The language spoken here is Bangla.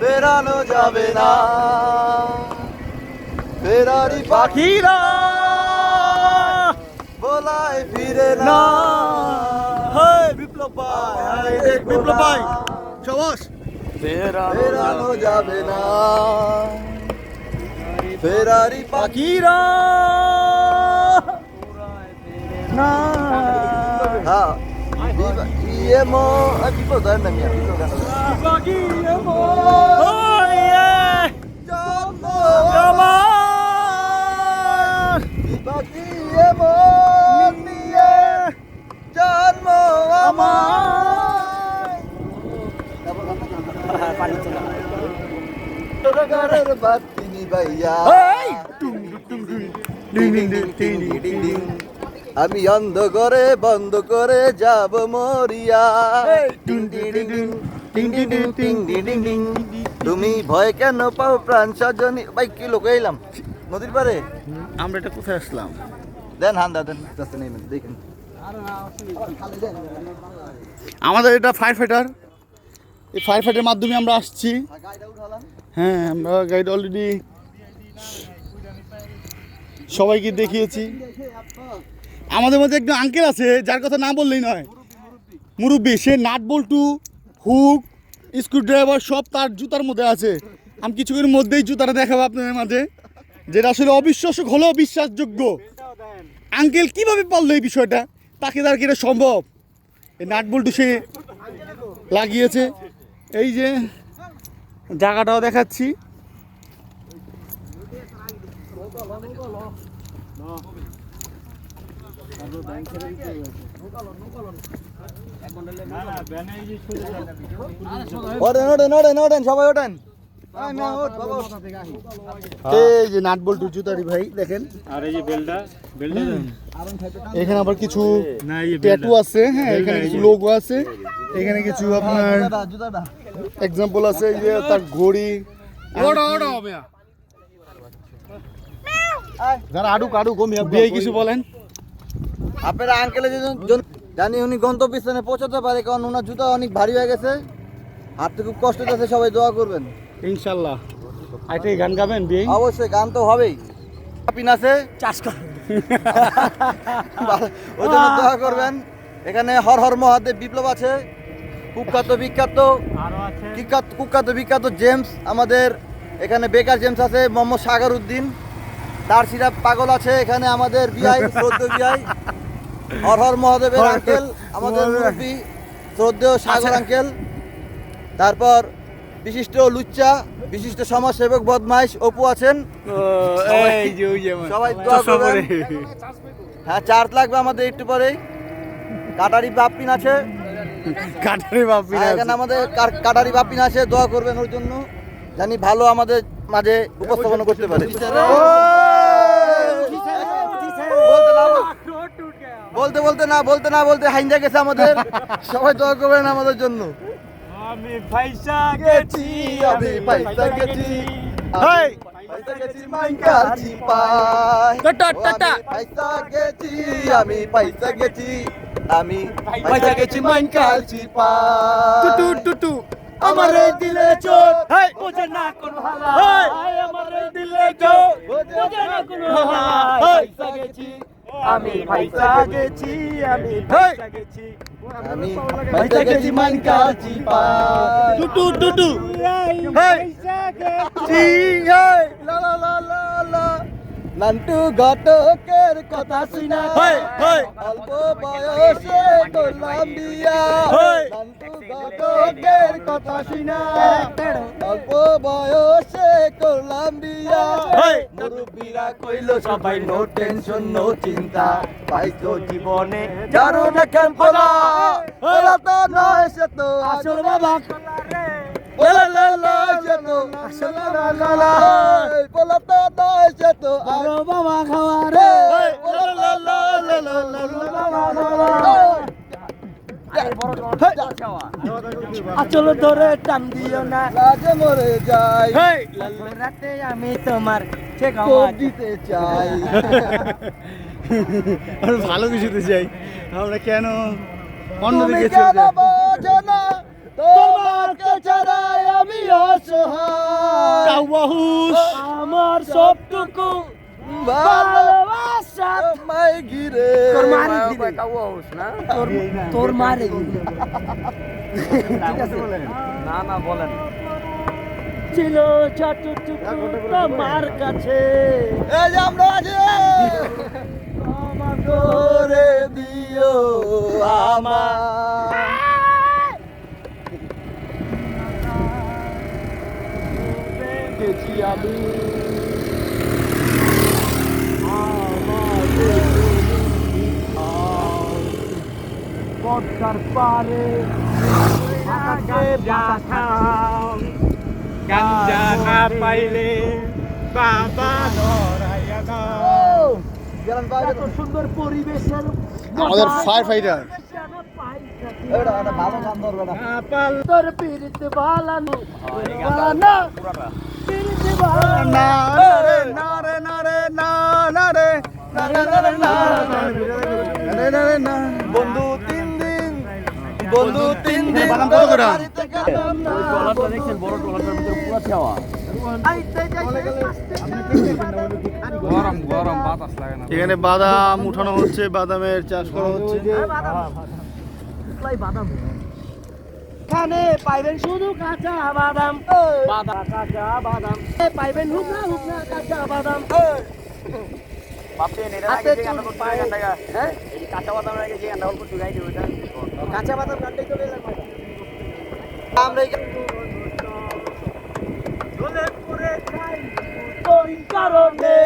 ফেরানো যাবে না। ফেরারি পাখিরা বলায় ফিরে না। বিপ্লব ভাই, বিপ্লব ভাই সবাস। ফেরানো যাবে না। ফেরারি পাখিরা না হ্যাঁ ইয়েমো বিপ্লব ধরেন না মিয়া বিপ্লব গান জন্ম আমার বাতি নিবাইয়া আমি অন্ধকারে বন্ধ করে যাব মরিয়া। তুমি ভয় কেন পাও প্রাণ সজনী। ভাই কি লোক এলাম নদীর পারে, আমরা এটা কোথায় আসলাম? দেন হান্দা দেন দেখেন। আমাদের এটা ফায়ার ফাইটার, এই ফায়ার ফাইটারের মাধ্যমে আমরা আসছি। হ্যাঁ, আমরা গাইড অলরেডি সবাইকে দেখিয়েছি। আমাদের মধ্যে একজন আঙ্কেল আছে যার কথা না বললেই নয়, মুরব্বী। সে নাট বল্টু, হুক, স্ক্রুড্রাইভার সব তার জুতার মধ্যে আছে। আমি কিছুক্ষণের মধ্যেই জুতাটা দেখাবো আপনাদের মাঝে, যেটা আসলে অবিশ্বাস্য হলেও বিশ্বাসযোগ্য। আঙ্কেল কিভাবে পারলো এই বিষয়টা, তাকে তার কি এটা সম্ভব? এই নাট বল্টু সে লাগিয়েছে। এই যে জায়গাটাও দেখাচ্ছি। সবাই ওঠেন। এই যে নাট বল্টু জুতারি ভাই দেখেন। আর এই যে বেলটা এখানে আবার কিছু ট্যাটু আছে। হ্যাঁ, এখানে কিছু লোগো আছে। এখানে কিছু আপনার এক্সাম্পল আছে। এই যে তার ঘড়ি। যারা আডুক আডুক বিয়ে কিছু বলেন আপনারা আঙ্কেলের জানি উনি গন্তব্য স্থানে পৌঁছাতে পারে, কারণ ওনার জুতা অনেক ভারী হয়ে গেছে, হাঁটতে খুব কষ্ট হচ্ছে। সবাই দোয়া করবেন ইনশাল্লাহ। আইতে গান গাবেন বিয়ে? অবশ্যই, গান তো হবেই। পিন আছে চাষ কর, ওই জন্য দোয়া করবেন। এখানে হর হর মহাদেব বিপ্লব আছে, কুখ্যাত বিখ্যাত জেমস, আমাদের এখানে বেকার জেমস আছে, মোহাম্মদ সাগর উদ্দিন, তার সিরাপ পাগল আছে। এখানে আমাদের বিআই শ্রদ্ধেয় বিআই হর হর মহাদেবের আঙ্কেল, আমাদের মুরব্বী শ্রদ্ধেয় সাগর আঙ্কেল। তারপর বিশিষ্ট লুচ্চা, বিশিষ্ট সমাজসেবক বদমাইশ অপু আছেন। সবাই দোয়া করবেন। হ্যাঁ, চার্জ লাগবে আমাদের একটু পরেই। কাটারি বাপ্পিন আছে, এখানে আমাদের কাটারি বাপ্পিন আছে, দোয়া করবেন ওর জন্য, জানি ভালো আমাদের মাঝে উপস্থাপনা করতে পারে। বলতে না বলতে হাইন্দা গেছে আমাদের। সবাই দোয়া করবেন আমাদের জন্য। আমি পয়সা গেছি, আমি পয়সা গেছি, পয়সা গেছি মাইকাল চিপাই। পয়সা গেছি, আমি পয়সা গেছি, আমি পয়সা গেছি মাইকাল চিপাই। টুটু আমার এই দিলে চোট বোঝে না কোনো হালা, আমার এই দিলে চোট বোঝে না কোনো হালা। পয়সা গেছি, আমি পয়সা গেছি, আমি পয়সা গেছি, আমি পয়সা গেছি মাইকাল চিপাই। টুটু পয়সা গেছি। লা লা লা লা লা। নান্টু ঘটকের কথা শুনা অল্প বয়সে করলাম বিয়া। নান্টু ঘটকের কথা শুনা অল্প বয়সে করলাম বিয়া। মুরব্বীরা কইল সবাই নো টেনশন নো চিন্তা, পাইতো জীবনে যারো না কেন পোলা। পোলা তো নয় সে তো আসল বাবা, পোলা লা লা সে তো আসল বাবা, পোলা তো নয় সে তো আরো বাবা খাওয়া রে। পোলা লা লা লা লা লা লা লা। আচল ধরে টান দিও না, লাজে মরে যাই, রাতে আমি তোমার কোপ দিতে চাই। আর ভালো কিছুতে চাই আমরা, কেন অন্যদিকে কেন বোঝো না তোমাকে ছাড়াই আমি অসহায়। রহুস আমার সবটুকু ভালোবাসা মাই গিরে তোর মারে দিলে তোর মারে দিলে ঠিক আছে না না বলেন ছিল যতটুকু তোমার কাছে এই যে আমরা আছি আমার করে দিও আমার গেছি আমি পদ্মার পারে গাঞ্জা না পাইলে বাবা ধরাইয়া দাও। গেলাম এত সুন্দর পরিবেশের আমাদের ফায়ার ফাইটার এটা ভালো গান ধরবে না না পাল তোর পীড়িত বালানো বালানো পীড়িত বালানো না রে না রে না রে না না রে না রে না রে না রে না রে না বন্ধু 3 দিন বন্ধু 3 দিন বাদাম কত করে? গরম গরম বাতাস লাগে না। এখানে বাদাম উঠানো হচ্ছে, বাদামের চাষ করা হচ্ছে। বাদাম খানে পাইবেন শুধু কাঁচা বাদাম বাদাম কাঁচা বাদাম পাইবেন হুকনা হুকনা কাঁচা বাদাম হাতে চুল পায়ে হ্যাঁ কাঁচা বাদাম রেখে যে গানটা অল্প চুগাই দিও এটা কাঁচা বাদাম গানটাই চলে যাবে আমরা দোলে পরে খাই তোর কারণে